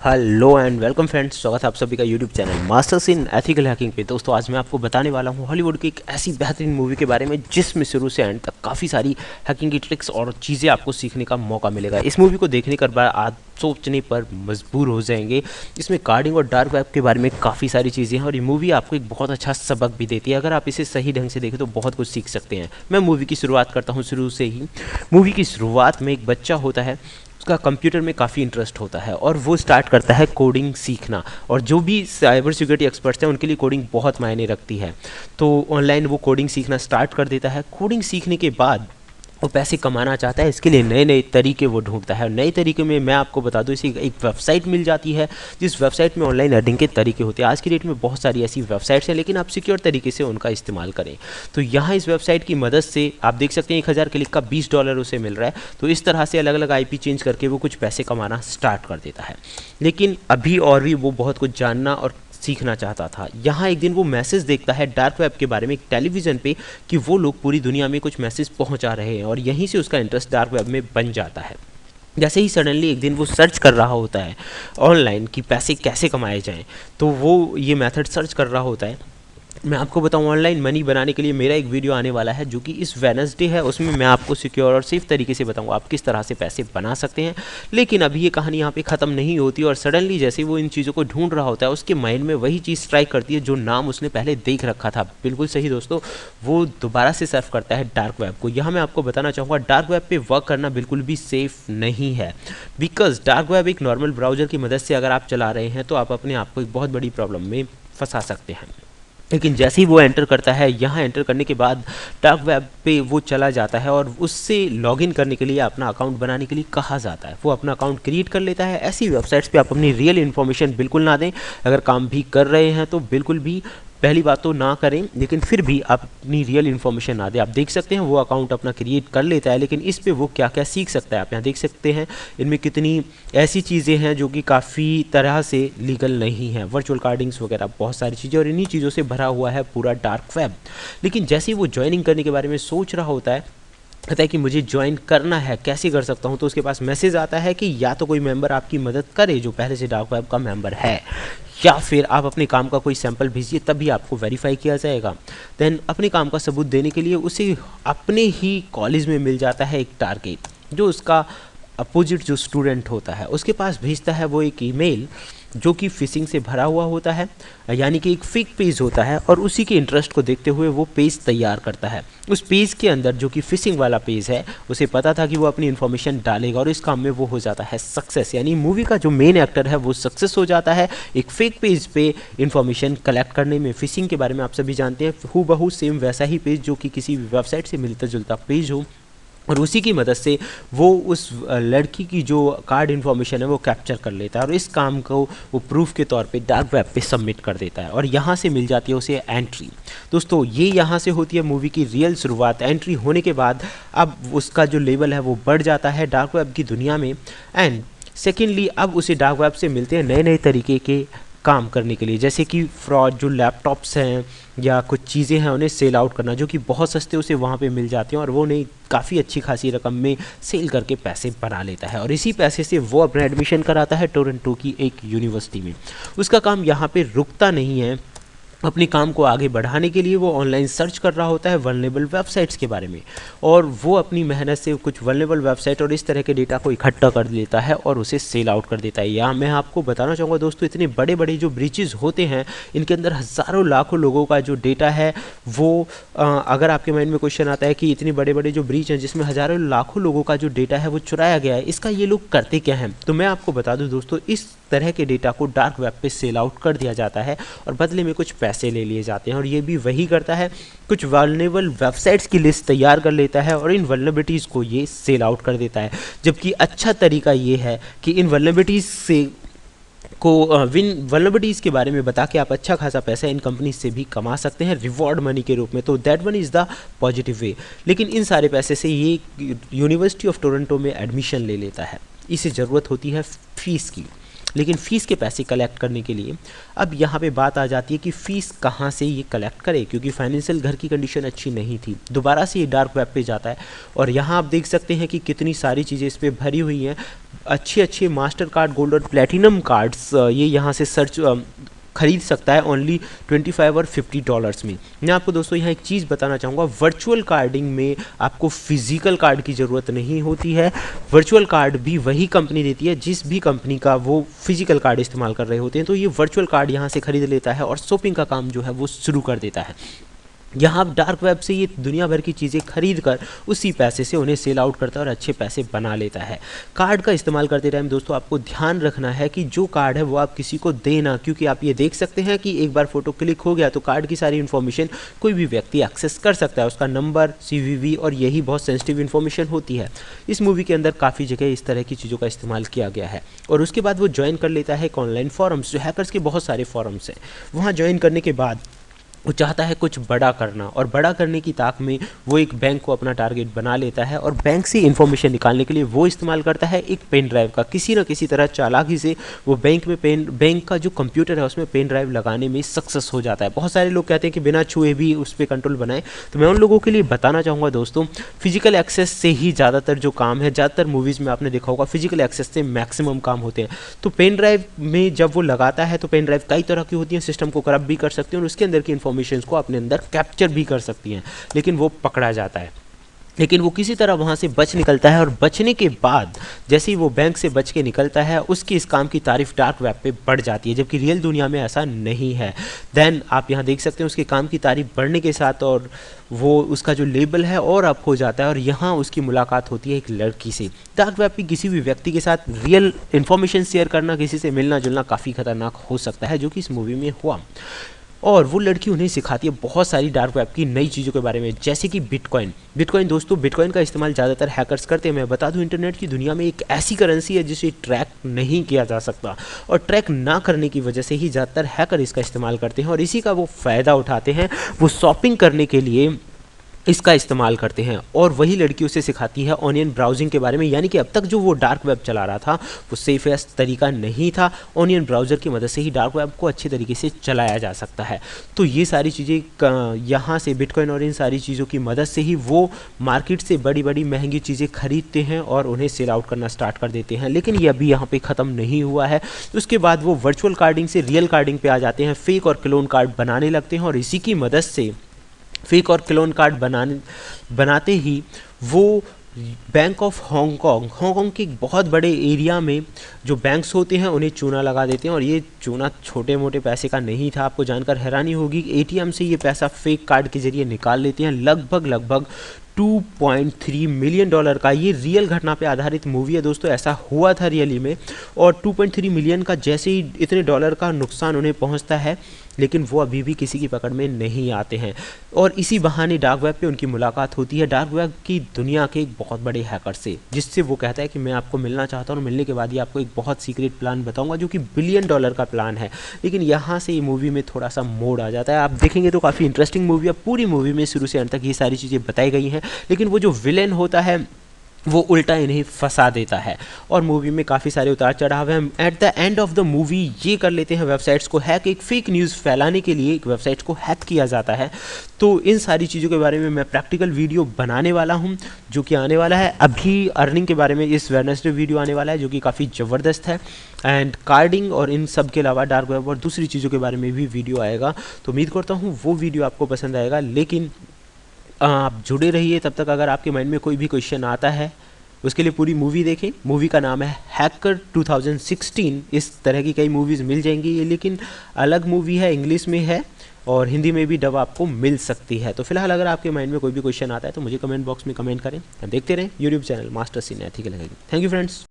Hello and welcome friends, स्वागत है आप सभी का YouTube channel masters in ethical hacking पे। दोस्तों आज मैं आपको बताने वाला हूँ हॉलीवुड की एक ऐसी बेहतरीन मूवी के बारे में जिसमें शुरू से एंड तक काफ़ी सारी हैकिंग की ट्रिक्स और चीज़ें आपको सीखने का मौका मिलेगा। इस मूवी को देखने के बाद आप सोचने पर मजबूर हो जाएंगे। इसमें कार्डिंग और डार्क वेब के बारे में काफ़ी सारी चीज़ें हैं और ये मूवी आपको एक बहुत अच्छा सबक भी देती है। अगर आप इसे सही ढंग से देखें तो बहुत कुछ सीख सकते हैं। मैं मूवी की शुरुआत करता हूँ शुरू से ही। मूवी की शुरुआत में एक बच्चा होता है, उसका कंप्यूटर में काफ़ी इंटरेस्ट होता है और वो स्टार्ट करता है कोडिंग सीखना। और जो भी साइबर सिक्योरिटी एक्सपर्ट्स हैं उनके लिए कोडिंग बहुत मायने रखती है। तो ऑनलाइन वो कोडिंग सीखना स्टार्ट कर देता है। कोडिंग सीखने के बाद वो पैसे कमाना चाहता है, इसके लिए नए नए तरीके वो ढूंढता है। और नए तरीके में मैं आपको बता दूं, इसे एक वेबसाइट मिल जाती है जिस वेबसाइट में ऑनलाइन अर्निंग के तरीके होते हैं। आज की डेट में बहुत सारी ऐसी वेबसाइट्स हैं, लेकिन आप सिक्योर तरीके से उनका इस्तेमाल करें। तो यहाँ इस वेबसाइट की मदद से आप देख सकते हैं 1000 क्लिक का $20 उसे मिल रहा है। तो इस तरह से अलग अलग IP चेंज करके वो कुछ पैसे कमाना स्टार्ट कर देता है। लेकिन अभी और भी वो बहुत कुछ जानना और सीखना चाहता था। यहाँ एक दिन वो मैसेज देखता है डार्क वेब के बारे में एक टेलीविज़न पे कि वो लोग पूरी दुनिया में कुछ मैसेज पहुँचा रहे हैं और यहीं से उसका इंटरेस्ट डार्क वेब में बन जाता है। जैसे ही सडनली एक दिन वो सर्च कर रहा होता है ऑनलाइन कि पैसे कैसे कमाए जाएं, तो वो ये मेथड सर्च कर रहा होता है। मैं आपको बताऊं, ऑनलाइन मनी बनाने के लिए मेरा एक वीडियो आने वाला है जो कि इस वेडनेसडे है। उसमें मैं आपको सिक्योर और सेफ तरीके से बताऊंगा आप किस तरह से पैसे बना सकते हैं। लेकिन अभी ये कहानी यहाँ पे ख़त्म नहीं होती और सडनली जैसे वो इन चीज़ों को ढूंढ रहा होता है उसके माइंड में वही चीज़ स्ट्राइक करती है जो नाम उसने पहले देख रखा था। बिल्कुल सही दोस्तों, वो दोबारा से सर्फ करता है डार्क वेब को। यहाँ मैं आपको बताना चाहूँगा डार्क वेब पर वर्क करना बिल्कुल भी सेफ़ नहीं है। बिकॉज डार्क वेब एक नॉर्मल ब्राउज़र की मदद से अगर आप चला रहे हैं तो आप अपने आप को एक बहुत बड़ी प्रॉब्लम में फंसा सकते हैं। लेकिन जैसे ही वो एंटर करता है, यहाँ एंटर करने के बाद डार्क वेब पे वो चला जाता है और उससे लॉगिन करने के लिए अपना अकाउंट बनाने के लिए कहा जाता है। वो अपना अकाउंट क्रिएट कर लेता है। ऐसी वेबसाइट्स पे आप अपनी रियल इन्फॉर्मेशन बिल्कुल ना दें। अगर काम भी कर रहे हैं तो बिल्कुल भी पहली बात तो ना करें, लेकिन फिर भी आप अपनी रियल इन्फॉर्मेशन ना दें। आप देख सकते हैं वो अकाउंट अपना क्रिएट कर लेता है, लेकिन इस पे वो क्या क्या सीख सकता है आप यहाँ देख सकते हैं। इनमें कितनी ऐसी चीज़ें हैं जो कि काफ़ी तरह से लीगल नहीं है, वर्चुअल कार्डिंग्स वगैरह बहुत सारी चीज़ें, और इन्हीं चीज़ों से भरा हुआ है पूरा डार्क वेब। लेकिन जैसे ही वो ज्वाइनिंग करने के बारे में सोच रहा होता है, कहता है कि मुझे ज्वाइन करना है, कैसे कर सकता हूँ, तो उसके पास मैसेज आता है कि या तो कोई मेंबर आपकी मदद करे जो पहले से डार्क वेब का मेंबर है, या फिर आप अपने काम का कोई सैंपल भेजिए तभी आपको वेरीफाई किया जाएगा। देन अपने काम का सबूत देने के लिए उसे अपने ही कॉलेज में मिल जाता है एक टारगेट जो उसका अपोजिट जो स्टूडेंट होता है उसके पास भेजता है वो एक ईमेल जो कि फिशिंग से भरा हुआ होता है, यानी कि एक फेक पेज होता है, और उसी के इंटरेस्ट को देखते हुए वो पेज तैयार करता है। उस पेज के अंदर जो कि फिशिंग वाला पेज है, उसे पता था कि वो अपनी इन्फॉर्मेशन डालेगा और इस काम में वो हो जाता है सक्सेस। यानी मूवी का जो मेन एक्टर है वो सक्सेस हो जाता है एक फेक पेज पे इन्फॉर्मेशन कलेक्ट करने में। फिशिंग के बारे में आप सभी जानते हैं, हूबहू सेम वैसा ही पेज जो कि किसी वेबसाइट से मिलता जुलता पेज हो, और उसी की मदद से वो उस लड़की की जो कार्ड इन्फॉर्मेशन है वो कैप्चर कर लेता है और इस काम को वो प्रूफ के तौर पे डार्क वेब पे सबमिट कर देता है और यहाँ से मिल जाती है उसे एंट्री। दोस्तों ये यहाँ से होती है मूवी की रियल शुरुआत। एंट्री होने के बाद अब उसका जो लेवल है वो बढ़ जाता है डार्क वेब की दुनिया में। एंड सेकेंडली अब उसे डार्क वेब से मिलते हैं नए नए तरीके के काम करने के लिए, जैसे कि फ्रॉड जो लैपटॉप्स हैं या कुछ चीज़ें हैं उन्हें सेल आउट करना जो कि बहुत सस्ते उसे वहाँ पे मिल जाते हैं और वो उन्हें काफ़ी अच्छी खासी रकम में सेल करके पैसे बना लेता है। और इसी पैसे से वो अपना एडमिशन कराता है टोरंटो की एक यूनिवर्सिटी में। उसका काम यहाँ पे रुकता नहीं है। अपने काम को आगे बढ़ाने के लिए वो ऑनलाइन सर्च कर रहा होता है वल्नरेबल वेबसाइट्स के बारे में, और वो अपनी मेहनत से कुछ वल्नरेबल वेबसाइट और इस तरह के डेटा को इकट्ठा कर लेता है और उसे सेल आउट कर देता है। या मैं आपको बताना चाहूँगा दोस्तों, इतने बड़े बड़े जो ब्रीचेस होते हैं इनके अंदर हज़ारों लाखों लोगों का जो डेटा है वो अगर आपके माइंड में क्वेश्चन आता है कि इतने बड़े बड़े जो ब्रीच हैं जिसमें हज़ारों लाखों लोगों का जो डेटा है वो चुराया गया है, इसका ये लोग करते क्या हैं, तो मैं आपको बता दूँ दोस्तों, इस तरह के डेटा को डार्क वेब पे सेल आउट कर दिया जाता है और बदले में कुछ पैसे ले लिए जाते हैं। और ये भी वही करता है, कुछ वल्नरेबल वेबसाइट्स की लिस्ट तैयार कर लेता है और इन वल्नरेबिलिटीज़ को ये सेल आउट कर देता है। जबकि अच्छा तरीका ये है कि इन वल्नरेबिलिटीज़ से विन वल्नरेबिलिटीज़ के बारे में बता के आप अच्छा खासा पैसा इन कंपनी से भी कमा सकते हैं रिवॉर्ड मनी के रूप में। तो that one is the positive way. लेकिन इन सारे पैसे से ये यूनिवर्सिटी ऑफ टोरंटो में एडमिशन ले लेता है। इसे ज़रूरत होती है फीस की। लेकिन फ़ीस के पैसे कलेक्ट करने के लिए अब यहाँ पे बात आ जाती है कि फ़ीस कहाँ से ये कलेक्ट करे, क्योंकि फाइनेंशियल घर की कंडीशन अच्छी नहीं थी। दोबारा से ये डार्क वेब पे जाता है और यहाँ आप देख सकते हैं कि कितनी सारी चीज़ें इस पर भरी हुई हैं। अच्छे अच्छे मास्टर कार्ड, गोल्ड और प्लेटिनम कार्ड्स ये यहाँ से सर्च खरीद सकता है ओनली 25 और $50 में। मैं आपको दोस्तों यहाँ एक चीज़ बताना चाहूँगा, वर्चुअल कार्डिंग में आपको फिजिकल कार्ड की ज़रूरत नहीं होती है। वर्चुअल कार्ड भी वही कंपनी देती है जिस भी कंपनी का वो फिजिकल कार्ड इस्तेमाल कर रहे होते हैं। तो ये वर्चुअल कार्ड यहाँ से खरीद लेता है और शॉपिंग का काम जो है वो शुरू कर देता है। यहाँ डार्क वेब से ये दुनिया भर की चीज़ें खरीद कर उसी पैसे से उन्हें सेल आउट करता है और अच्छे पैसे बना लेता है। कार्ड का इस्तेमाल करते टाइम दोस्तों आपको ध्यान रखना है कि जो कार्ड है वो आप किसी को देना, क्योंकि आप ये देख सकते हैं कि एक बार फोटो क्लिक हो गया तो कार्ड की सारी इन्फॉर्मेशन कोई भी व्यक्ति एक्सेस कर सकता है, उसका नंबर, CVV और यही बहुत सेंसिटिव इन्फॉर्मेशन होती है। इस मूवी के अंदर काफ़ी जगह इस तरह की चीज़ों का इस्तेमाल किया गया है। और उसके बाद वो ज्वाइन कर लेता है एक ऑनलाइन फॉरम्स, जो हैकर्स के बहुत सारे फॉरम्स हैं। वहाँ ज्वाइन करने के बाद वो चाहता है कुछ बड़ा करना, और बड़ा करने की ताक में वो एक बैंक को अपना टारगेट बना लेता है और बैंक से इन्फॉर्मेशन निकालने के लिए वो इस्तेमाल करता है एक पेन ड्राइव का। किसी न किसी तरह चालाकी से वो बैंक का जो कंप्यूटर है उसमें पेन ड्राइव लगाने में सक्सेस हो जाता है। बहुत सारे लोग कहते हैं कि बिना छुए भी उस पर कंट्रोल बनाए, तो मैं उन लोगों के लिए बताना चाहूँगा दोस्तों, फिजिकल एक्सेस से ही ज़्यादातर जो काम है, ज़्यादातर मूवीज़ में आपने देखा होगा फिजिकल एक्सेस से मैक्सिमम काम होते हैं। तो पेन ड्राइव में जब वो लगाता है तो पेन ड्राइव कई तरह की होती हैं, सिस्टम को करप्ट भी कर सकती हैं और उसके अंदर की इन्फॉर्मेशन को अपने अंदर कैप्चर भी कर सकती हैं, लेकिन वो पकड़ा जाता है। लेकिन वो किसी तरह वहाँ से बच निकलता है और बचने के बाद जैसे ही वो बैंक से बच के निकलता है उसकी इस काम की तारीफ डार्क वेब पे बढ़ जाती है, जबकि रियल दुनिया में ऐसा नहीं है। देन आप यहाँ देख सकते हैं उसके काम की तारीफ बढ़ने के साथ और वो उसका जो लेबल है और अप हो जाता है और यहाँ उसकी मुलाकात होती है एक लड़की से। डार्क वेब पे किसी भी व्यक्ति के साथ रियल इन्फॉर्मेशन शेयर करना, किसी से मिलना जुलना काफ़ी खतरनाक हो सकता है, जो कि इस मूवी में हुआ। और वो लड़की उन्हें सिखाती है बहुत सारी डार्क वेब की नई चीज़ों के बारे में, जैसे कि बिटकॉइन दोस्तों, बिटकॉइन का इस्तेमाल ज़्यादातर हैकर्स करते हैं। मैं बता दूं, इंटरनेट की दुनिया में एक ऐसी करेंसी है जिसे ट्रैक नहीं किया जा सकता, और ट्रैक ना करने की वजह से ही ज़्यादातर हैकर इसका इस्तेमाल करते हैं और इसी का वो फ़ायदा उठाते हैं। वो शॉपिंग करने के लिए इसका इस्तेमाल करते हैं। और वही लड़की उसे सिखाती है ऑनियन ब्राउजिंग के बारे में, यानी कि अब तक जो वो डार्क वेब चला रहा था वो सेफेस्ट तरीका नहीं था। ऑनियन ब्राउज़र की मदद से ही डार्क वेब को अच्छे तरीके से चलाया जा सकता है। तो ये सारी चीज़ें यहाँ से बिटकॉइन और इन सारी चीज़ों की मदद से ही वो मार्केट से बड़ी बड़ी महंगी चीज़ें खरीदते हैं और उन्हें सेल आउट करना स्टार्ट कर देते हैं। लेकिन ये अभी यहाँ पर ख़त्म नहीं हुआ है। उसके बाद वो वर्चुअल कार्डिंग से रियल कार्डिंग पे आ जाते हैं, फेक और क्लोन कार्ड बनाने लगते हैं और इसी की मदद से फेक और क्लोन कार्ड बनाते ही वो बैंक ऑफ हांगकांग के एक बहुत बड़े एरिया में जो बैंक्स होते हैं उन्हें चूना लगा देते हैं। और ये चूना छोटे मोटे पैसे का नहीं था, आपको जानकर हैरानी होगी। ATM से ये पैसा फेक कार्ड के जरिए निकाल लेते हैं, लगभग $2.3 मिलियन का। ये रियल घटना पे आधारित मूवी है दोस्तों, ऐसा हुआ था रियली में। और 2.3 मिलियन का जैसे ही इतने डॉलर का नुकसान उन्हें पहुंचता है, लेकिन वो अभी भी किसी की पकड़ में नहीं आते हैं। और इसी बहाने डार्क वेब पे उनकी मुलाकात होती है डार्क वेब की दुनिया के एक बहुत बड़े हैकर से, जिससे वो कहता है कि मैं आपको मिलना चाहता हूँ और मिलने के बाद ही आपको एक बहुत सीक्रेट प्लान बताऊंगा जो कि $1 बिलियन का प्लान है। लेकिन यहाँ से ये मूवी में थोड़ा सा मोड़ आ जाता है। आप देखेंगे तो काफ़ी इंटरेस्टिंग मूवी है। पूरी मूवी में शुरू से अंत तक ये सारी चीज़ें बताई गई हैं, लेकिन वो जो विलेन होता है वो उल्टा इन्हें फंसा देता है। और मूवी में काफ़ी सारे उतार चढ़ाव हैं। At the end of the movie ये कर लेते हैं वेबसाइट्स को हैक, एक फेक न्यूज़ फैलाने के लिए एक वेबसाइट को हैक किया जाता है। तो इन सारी चीज़ों के बारे में मैं प्रैक्टिकल वीडियो बनाने वाला हूं, जो कि आने वाला है अभी। अर्निंग के बारे में इस वेडनेसडे वीडियो आने वाला है, जो कि काफ़ी ज़बरदस्त है। एंड कार्डिंग और इन सब के अलावा डार्क वेब और दूसरी चीज़ों के बारे में भी वीडियो आएगा। तो उम्मीद करता हूँ वो वीडियो आपको पसंद आएगा। लेकिन आप जुड़े रहिए तब तक। अगर आपके माइंड में कोई भी क्वेश्चन आता है उसके लिए पूरी मूवी देखें। मूवी का नाम है हैकर 2016। इस तरह की कई मूवीज़ मिल जाएंगी ये, लेकिन अलग मूवी है, इंग्लिश में है और हिंदी में भी डब आपको मिल सकती है। तो फिलहाल अगर आपके माइंड में कोई भी क्वेश्चन आता है तो मुझे कमेंट बॉक्स में कमेंट करें। देखते रहें YouTube channel master seen ethical hacking. Thank you friends.